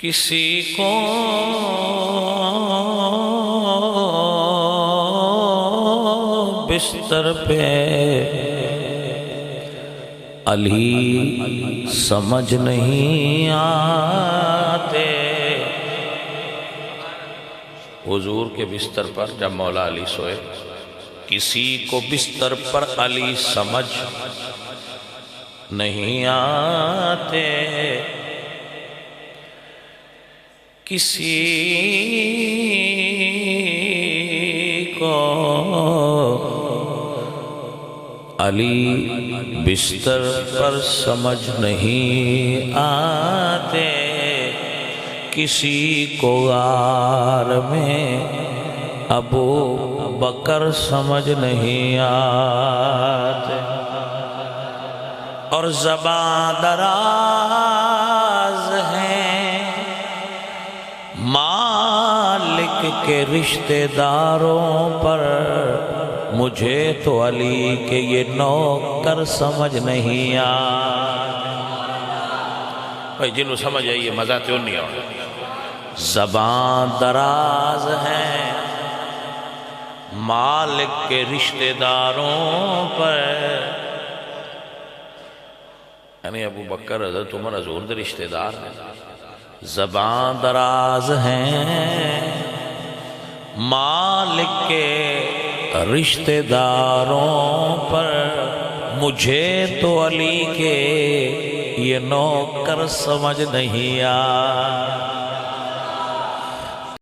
کسی کو بستر پہ علی سمجھ نہیں آتے. حضور کے بستر پر جب مولا علی سوئے، کسی کو بستر پر علی سمجھ نہیں آتے، کسی کو علی بستر پر سمجھ نہیں آتے، کسی کو غار میں ابو بکر سمجھ نہیں آتے. اور زباں دراز ہیں مالک کے رشتہ داروں پر، مجھے تو علی کے یہ نوکر سمجھ نہیں آتے. بھائی جنہوں سمجھ آئیے مزہ تو نہیں آ. زباں دراز ہیں مالک کے رشتہ داروں پر، یعنی ابو بکر حضرت عمر حضور دے رشتہ دار ہیں. زباں دراز ہیں مالک کے رشتہ داروں پر، مجھے تو علی کے یہ نوکر سمجھ نہیں آ.